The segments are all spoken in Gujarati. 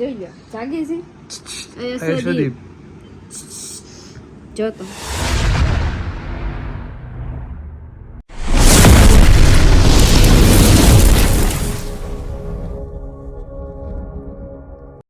જોઈ લો જાગી છે સુદીપ જો તો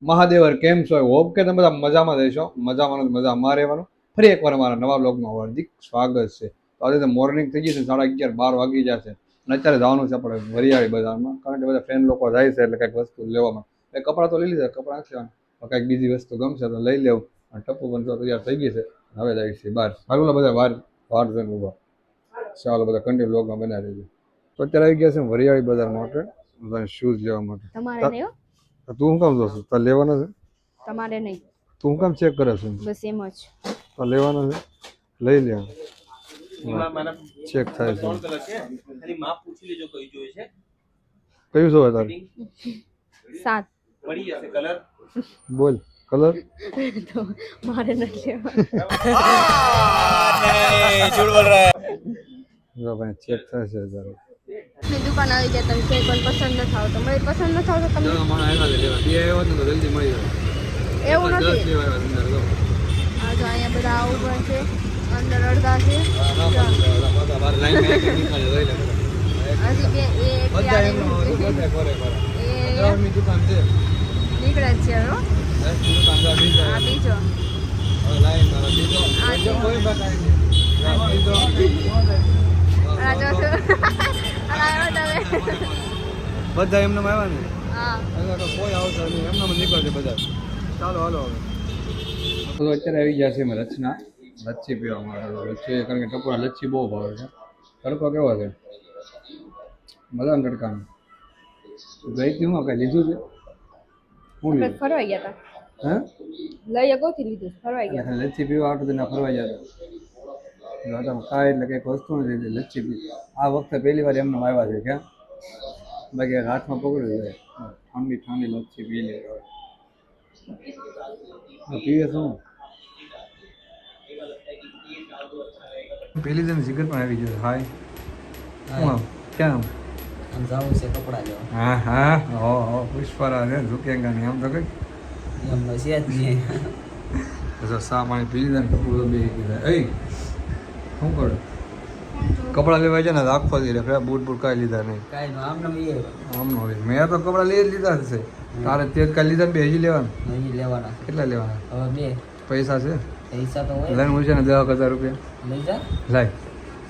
મહાદેવર કેમ છો? હોપ કે તમે બધા મજામાં રહેશો. મજામાં મજામાં રહેવાનું. ફરી એકવાર અમારા નવા બ્લોગમાં હાર્દિક સ્વાગત છે. તો આજે તો મોર્નિંગ થઈ ગઈ છે, 11:30 12 વાગી જશે અને અત્યારે જવાનું છે આપણે વરિયાળી બજારમાં, કારણ કે બધા ફ્રેન્ડ લોકો જાય છે એટલે કંઈક વસ્તુ લેવામાં. એ કપડાં તો લઈ લીધા, કપડાં નથી લેવાના, કંઈક બીજી વસ્તુ ગમશે તો લઈ લેવું. અને ટપ્પુ પણ તો તૈયાર થઈ ગઈ છે, હવે જાય છે બહાર. હાલો બધા વાર જઈને ઉભા. ચાલો બધા કન્ટિન્યુ બ્લોગમાં બનાવી દેજો. તો અત્યારે આવી ગયા છે વરિયાળી બજાર માટે શૂઝ લેવા માટે. તમારે નહીં હો. તું શું કામ જોશું? તાર લેવાના છે? તમારે નહીં. તું શું કામ ચેક કરે છે? બસ એમ જ. તાર લેવાના છે? લઈ લે. ચેક થાય છે. કયું જોવે તારે? 7 મળી જશે કલર. બોલ કલર. તો મારે નથી લેવા. नहीं झूठ बोल रहा है। જો ભાઈ ચેક થાય છે જરા. ની દુકાન આવી ગયા, તમે કોઈ પણ પસંદ ન થાવ તો મને પસંદ ન થાવ તો તમને મને આવ્યા લેવા. બે આવ્યો ને તો જલ્દી મળી જાય. એવું નથી. 10 લેવા અંદર જો. આ જો અહીંયા બધા આવું પણ છે, અંદર અડધા છે. બહાર લાઈન મે કે નીકળે લઈ લે. હજી બે એક બધા એમ બધા કરે ની દુકાન છે. નીકળે છે હો. દુકાનદાર બીજો. આ બીજો લાઈન માં બીજો કોઈ બતાય નહીં. બીજો આ જો આ આવ્યો તમે. બધા એમને આવ્યા ને. હા હવે તો કોઈ આવતો નહીં, એમને નીકળશે બધા. ચાલો હાલો હવે. તો અત્યારે આવી ગયા છે મેં રચના લચ્છી પીવા માટે. લચ્છી કારણ કે ટપુરા લચ્છી બહુ ભાવે છે. તડકો કેવો છે? મજાનો તડકાનો. ગઈ હતી હું કઈ લીધું છે? હું આપણે લીધું? ફરવા ગયા હતા. હે લઈ અગોથી લીધું, ફરવા ગયા હતા. લચ્છી પીવા આવતું ના ફરવા જતા ખાય એટલે કંઈક વસ્તુ નથી લીધી. લચ્છી પી આ વખતે પહેલી વાર એમને આવ્યા છે ક્યાં બાકી હાથમાં પકડ્યું છે. ઠંડી ઠંડી લચ્છી પી લે. પીવે શું પેલી જણ જીગર પણ આવી ગયો. હાય ક્યાં हम जाऊँ से कपड़ा लो હા હા હો પુષ્પરા છે ઝુકેંગા નહીં આમ તો કઈ हम नसीहत नहीं है સા પાણી પી લીધા ને કપડું બે કીધા. એ શું કરું? કપડાં લેવાય છે ને આખો દી રે બૂટ બૂટ કાંઈ લીધા નહીં. काई नाम न ये આમનો હોય મેં તો કપડાં લઈ જ લીધા હશે. તારે તે જ કાંઈ લીધા ને બે હજી લેવાના? नहीं लेवाना કેટલા લેવાના? હવે બે પૈસા છે? પૈસા તો હોય લઈને છે ને 10,000 રૂપિયા લઈ જા લાય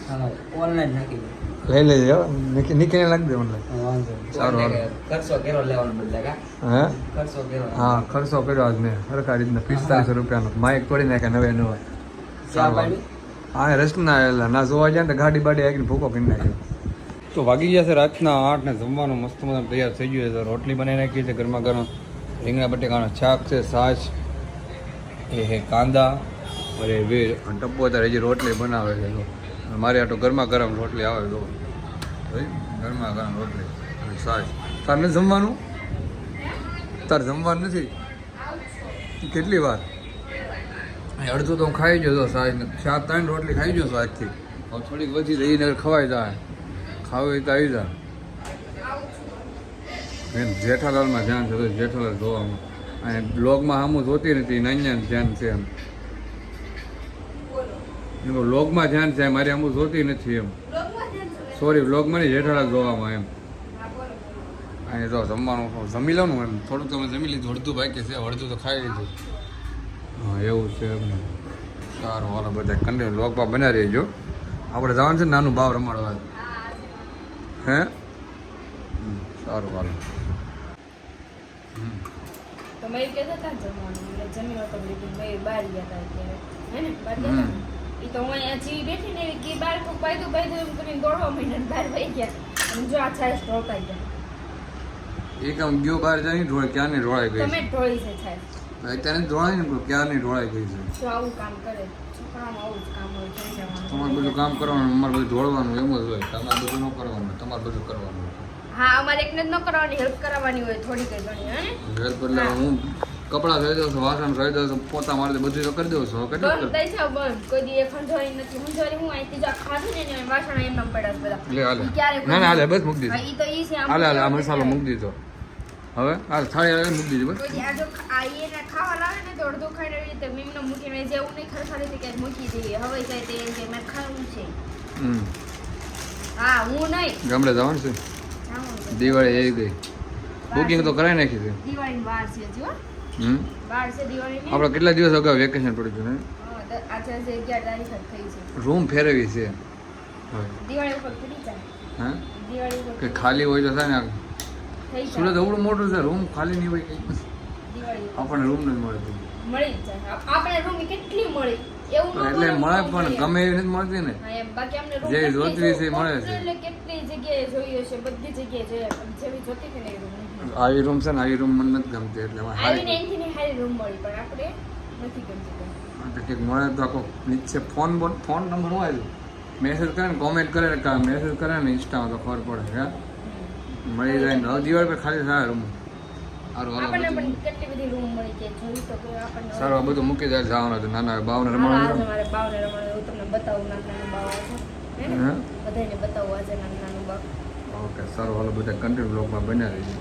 હા ઓનલાઈન નાખી દે લઈ લેજે નીકળીને લાગી દે મને. વાંધો સારું, નહીં. ખર્ચો કેરો લેવાનો બદલે કા હે ખર્ચો કેરો હા ખર્ચો કર્યો આજ મેં સરખા રીતના 4500 રૂપિયાનો. માઇક તોડી નાખ્યા નવે નવા. ચા પાણી હા રસ્તના આવેલા ના જોવા જાય ને તો ગાડી બાડી આવીને ભૂકો કરી નાખ્યો. તો વાગી ગયા છે રાતના 8 ને જમવાનું મસ્ત મજાનું તૈયાર થઈ ગયું છે. રોટલી બનાવી નાખી છે ગરમા ગરમ. રીંગણા બટેકાનો શાક છે, છાશ એ હે કાંદા અરે વીર અને ટપ્પો અત્યારે હજી રોટલી બનાવે છે. જો મારે આટો ગરમા ગરમ રોટલી આવે જો ગરમા ગરમ રોટલી અને છાશ. તાર નથી જમવાનું? તાર જમવાનું નથી? કેટલી વાર? અડધું તો હું ખાઈ ગયો સાહેબ. 4-3 રોટલી ખાઈ ગયો આજથી. હવે થોડીક વધી રહી ને ખવાઈ જાય. ખાવી તો આવી જાય. મેં જેઠાલાલમાં ધ્યાન છે, જેઠાલાલ જોવામાં. અને બ્લોગમાં સામું જોતી નથી, નાન્યા ધ્યાન છે એમ. એનું બ્લોગમાં ધ્યાન છે, મારી આમું જોતી નથી એમ. સોરી બ્લોગમાં નહીં, જેઠાલાલ જોવામાં એમ. અહીં તો જમવાનું જમી લઉં એમ. થોડુંક તમે જમી લીધું, અડધું બાકી છે, અડધું તો ખાઈ લીધું. હા એવું છે એમ. સારું હાલો બધા કન્ટિન્યુ લોકમાં બનાવી રહેજો. આપણે જવાનું છે ને નાનું ભાવ રમાડવા. હે સારું હાલો. તો મેં કહેતા હતા જમવાનું એટલે જમી નતો લીધું. મેં બહાર ગયા હતા અત્યારે હે ને બહાર ગયા હતા ને એ તો હું અહીંયા જીવી બેઠી ને કે બહાર કોક પાયદું એમ કરીને દોડવા માંડ્યા બહાર વહી ગયા. અને જો આ છાશ ઢોળકાઈ ગયા. એક આમ ગયો બહાર જાય ઢોળે ક્યાં નહીં ઢોળાઈ ગઈ તમે ઢોળી છે છાશ. અત્યારે ઢોળાય ને ક્યાં નહીં ઢોળાઈ ગઈ છે. જો આવું કામ કરે છોકરામાં આવું જ કામ હોય થઈ જવાનું. તમારે બધું કામ કરવાનું, અમારે બધું ઢોળવાનું એમ જ હોય. તમારે બધું ન કરવાનું, તમારે બધું કરવાનું. હા અમારે એકને જ ન કરવાની, હેલ્પ કરાવવાની હોય થોડી કઈ ઘણી હે ને. હેલ્પ એટલે હું કપડાં ધોઈ દઉં છું, વાસણ ધોઈ દઉં છું, પોતા મારી દઉં, બધું તો કરી દઉં છું. કેટલું બંધ થઈ જાવ બંધ. કોઈ દી એક ખંજવારી નથી. ખંજવારી હું અહીં ત્રીજા ખાધું ને એને વાસણ એમ પડ્યા છે બધા. લે હાલે ઈ ક્યારે ના ના હાલે બસ મૂકી હા, દીધું. ઈ તો ઈ છે આમ હાલે હાલે આ મસાલો મૂકી દીધો. હવે આ થાળી આવે મૂકી દીધી બસ. કોઈ આ જો આ એના ખાવા લાવે ને તો અડધો ખાઈને એવી રીતે મીમનો મૂકીને જેવું નહીં ખરખરી રીતે ક્યાંક મૂકી દેવી હવે જાય તે એમ કે મેં ખાવું છે હમ હા હું નહીં ગામડે જવાનું છે જાઉં છે. દિવાળી આવી ગઈ બુકિંગ તો કરાવી નાખી છે દિવાળીની વાર છે જો હમ વાર છે દિવાળીની આપણે કેટલા દિવસ અગાઉ વેકેશન પડ્યું હતું ને આજે 11 તારીખ જ થઈ છે રૂમ ફેરવી છે હવે દિવાળી ઉપર ફરી જાય હા દિવાળી ઉપર કે ખાલી હોય તો થાય ને થઈ સુરત જાય એવડું મોટું છે રૂમ ખાલી નહીં હોય કંઈ દિવાળી ઉપર આપણને રૂમ નથી મળતું મળી જ જાય આપણે રૂમ કેટલી મળી એવું ન એટલે મળે, મળે પણ ગમે એવી નથી મળતી ને હા, એમ બાકી અમને room જે કેટલી જોતી છે એ મળે છે. એટલે કેટલી જગ્યાએ જોઈએ છે બધી જગ્યાએ જોઈએ પણ જેવી જોતી હતી ને એ room નથી. આવી રૂમ છે ને આવી રૂમ મને નથી ગમતી એટલે એમાં આવીને હારી એનથી ને હારી રૂમ મળી પણ આપણે નથી ગમતી કંઈ. તો કંઈક મળે તો આખો નીચે ફોન નંબર હોય મેસેજ કરે ને કોમેન્ટ કરે ને મેસેજ કરે ને ઇન્સ્ટામાં તો ખબર પડે હા મળી જાય ને હવે દિવાળી પર ખાલી થાય રૂમ સારું હાલો આપણને બધું. પણ કેટલી બધી રૂમ મળી કે જોઈ તો કોઈ આપણને સારું આ બધું મૂકી દે જવાનું હતું નાના બાવને હા, રમાડવાનું આજે મારે બાવને રમાડવાનું હું તમને બતાવું નાનું નાનું બાવ છે હે ને હા. બધાને બતાવું આજે નાનું નાનું બાવ ઓકે સારું હાલો બધા કન્ટિન્યુ બ્લોગમાં બન્યા રહીએ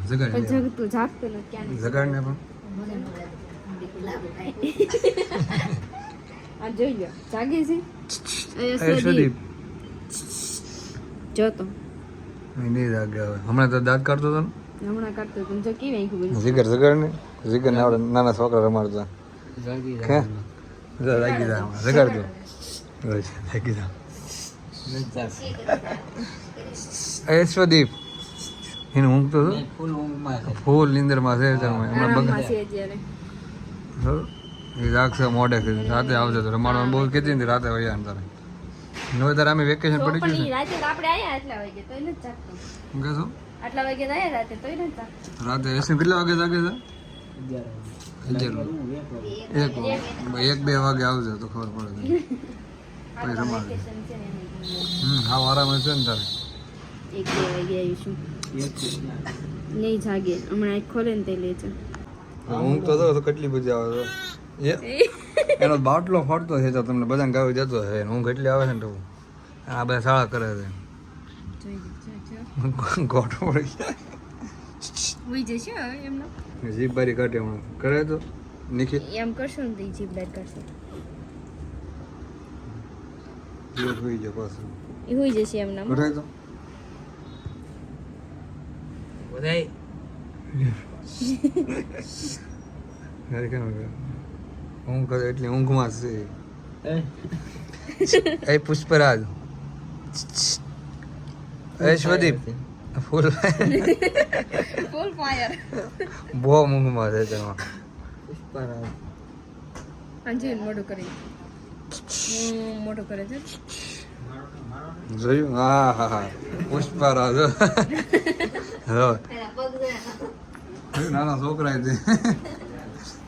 જગાડ પણ જગતું જાગતું નથી ક્યાં નહીં. જગાડને પણ આ જોઈ લો જાગે છે એ સુદીપ જો તો નહીં જાગે હવે હમણાં તો દાંત કાઢતો હતો ને હમણાં કાઢતો તો જો કેવી આંખું બની જીગર જગાડ ને જીગર ને આપણે નાના છોકરા રમાડતા હે લાગી જા જગાડ દો લાગી જા એ સ્વદીપ એને ઊંઘતો હતો ફૂલ ઊંઘમાં છે. ફૂલ નીંદરમાં છે હમણાં આરામમાં બગા છે અત્યારે એ જાગશે મોડે કીધું રાતે આવજો તો રમાડવાનું બહુ કીધી ને રાતે વયા ને તારે હવે તારે અમે વેકેશન તો પડી પણ ગયું ઈ રાતે તો આપણે આયા આટલા વાગે તોય નથી જાગતો છે શું કહેશો આટલા વાગે તો આયા રાતે તોય નથી જાગતો રાતે એસી કેટલા વાગે જાગે છે 1 2 વાગે આવજો તો ખબર પડે પછી રમાડે વેકેશન છે ને એની. હા આરામ છે ને તારે 1 2 વાગે આવીશું નહીં જાગે હમણાં આંખ ખોલે ને તે લે છે ઊંઘ તો તો કેટલી બધી આવે છે એનો બાટલો ફરતો છે તો તમને બધાને ગાવી જતો છે ઊંઘ એટલી આવે છે ને તો આ બધા શાળા કરે છે જોઈ જો ગોઠો પડી જાય ઉઈ જશે હવે એમનો જીભ બારી કાઢે હમણાં કરે તો નિખિલ એમ કરશો ને તો ઈ જીભ બાર કરશે જીભ હોઈ જાય પાછું એ હોઈ જશે એમના કરાય તો બધાય અરે કેમ કરે? ઊંઘ કરે એટલી ઊંઘમાં જ છે એ પુષ્પરાજ એ સ્વદીપ ફૂલ ફૂલ ફાયર બહુ ઊંઘમાં છે તેમાં અંજીર મોઢું કરી મોઢું કરે છે જોયું હા હા હા પુષ્પરાજ હો નાના છોકરા છે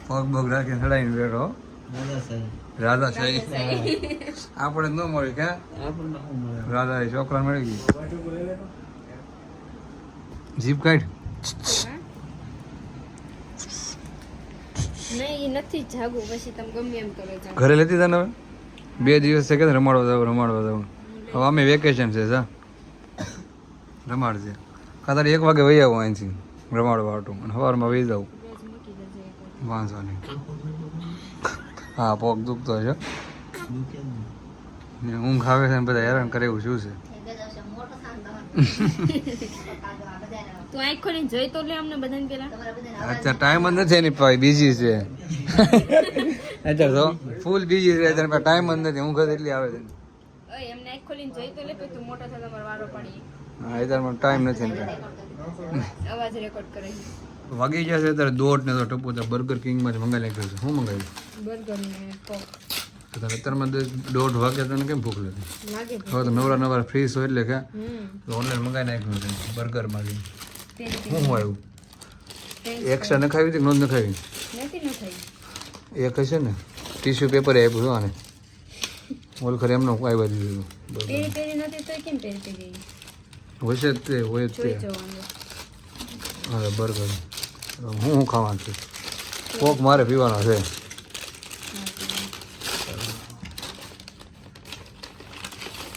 પગ બગ રાખીને ચડાવીને બેઠો રાધા શાહી આપણે ન મળી કે રાધા એ છોકરા મળી ગઈ જીપ કાઢ નહીં એ નથી જાગવું પછી તમે ગમે એમ કરો જાગો ઘરે લેતી હતા ને હવે 2 દિવસ છે કે રમાડવા જાવ હવે અમે વેકેશન છે સા રમાડજે કાતર 1 વાગે વહી આવું અહીંથી રમાડવા આટું અને સવારમાં વહી જાઉં રોજ મૂકી દેજે એક વાર. વાંધો નહીં હા પગ દુખતો છે ને ઊંઘ આવે છે ને બધા હેરાન કરે એવું શું છે તું આંખ ખોલીને જોઈ તો લે અમને બધાને પેલા અત્યારે ટાઈમ જ નથી એની પાસે બીજી છે અત્યારે તો ફૂલ બીજી છે અત્યારે ટાઈમ જ નથી ઊંઘ જ એટલી આવે છે ઓય એમને આંખ ખોલીને જોઈ તો લે પછી તું મોટો થતો તમારો વારો પાડી હા અત્યારે ટાઈમ નથી ને અવાજ રેકોર્ડ કરે વાગી ગયા છે અત્યારે 2 ને તો ટપુ તો બર્ગર કિંગમાંથી મંગાવી નાખ્યું છે શું મંગાવ્યું બર્ગર ને પોક અત્યારમાં 1:30 વાગે તને કેમ ભૂખ લાગે લાગે હવે તો નવરા ફ્રી હોય એટલે કે હમ ઓનલાઈન મંગાવી નાખ્યું છે બર્ગરમાંથી તેરી શું હોય એવું એક્સ્ટ્રા નખાવી હતી કે નોંધ નખાવી નથી ન થઈ એક હશે ને ટીશ્યુ પેપર આપ્યું આને ઓલ ખરે એમનો આવ્યા દીધું તેરી તેરી નથી તો કેમ તેરી તેરી હોય જ તે હોય જ તે જોઈ જવાનું હવે બર્ગર હું ખાવાનું છે કોક મારે પીવાનો છે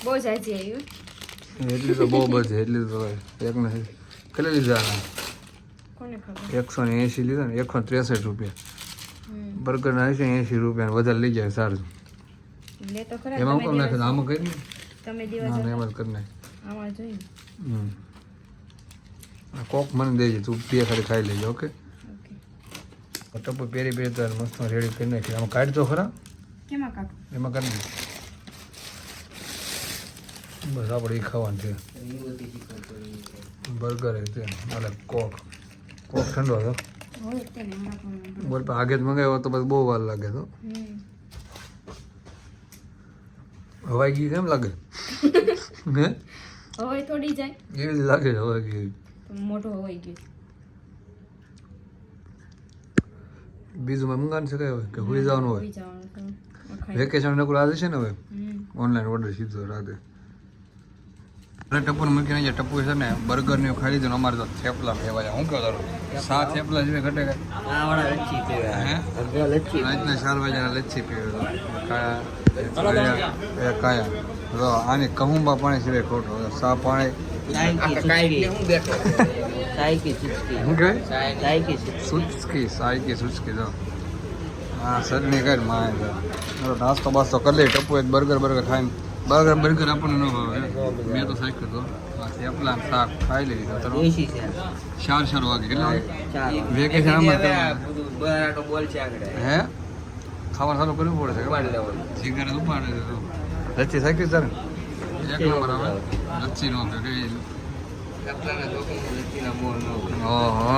બહુ જાજી આવ્યું એટલી તો બહુ બધી એટલી તો એક નથી કેટલી લીધા આના? કોને ખબર 180 લીધા ને 163 રૂપિયા. હમ. બર્ગરના 80 રૂપિયા વધારે લઈ જાય સારું. લે તો ખરા એમાં તમે કોમ નાખે દિવસ- આમાં કરી ને તમે દિવસ ના એમ જ કરી નાખ. આમાં જોઈ આ કોક મને દેજે તું બે ખાલી ખાઈ લેજે ઓકે. ઓકે ટપ્પુ પેરી પેરી તો મસ્ત રેડી કરી નાખી. આમાં કાઢ તો ખરા કેમાં કાઢું એમાં કરી દે. બસ આપણે એ ખાવાનું છે બર્ગર છે એટલે કોક ઠંડો હતો હોય તે ને હમણાં પણ બોલ પણ આગે જ મંગાવ્યો તો પછી બહુ વાર લાગે તો હમ હવાઈ ગઈ કેમ લાગે હે હવે થોડી જાય એવી જ લાગે છે હવાઈ ગઈ. પણ મોટો હોય ગયો બીજું મંગાવી શકાય હવે કે હોઈ જવાનું હોય હોઈ જવાનું તો ખાઈ વેકેશન નકરું આજે છે ને હવે હમ ઓનલાઈન ઓર્ડર સીધો રાતે અરે ટપ્પુને મૂકીને જે ટપ્પુ છે ને બર્ગર ને એવું ખાઈ લીધું ને અમારે તો થેપલા લેવા જાય. હું કહો તારું 7 થેપલા જેવી ઘટે ગઈ આ વાળા લચ્છી પીવે હે અડધો લચ્છી રાતના 4 વાગ્યાના લચ્છી પીવ્યો કાયા તો આની કહુંબા પાણી સિવાય ખોટો સા પાણી સાયકી ચીચકી શું કહેવાય સાયકી સાયકી સુચકી તો હા સરની કર માં નાસ્તો બાસ્તો કરી લઈ ટપ્પુ એક બર્ગર ખાઈને બર્ગર આપણને ન ભાવે મેં તો સાખ્યું તો થેપલા ને શાક ખાઈ લીધી તો 4 વાગે કેટલા વાગે વેકેશન આમાં બરાટો બોલ છે આગળ હે ખાવાનું ચાલુ કરવું પડે છે સિગારેટ ઉપાડે છે તો લચ્છી સાચી સર એક નંબર આવે લચ્છી નો કે લચ્છીના મોર નો ઓહો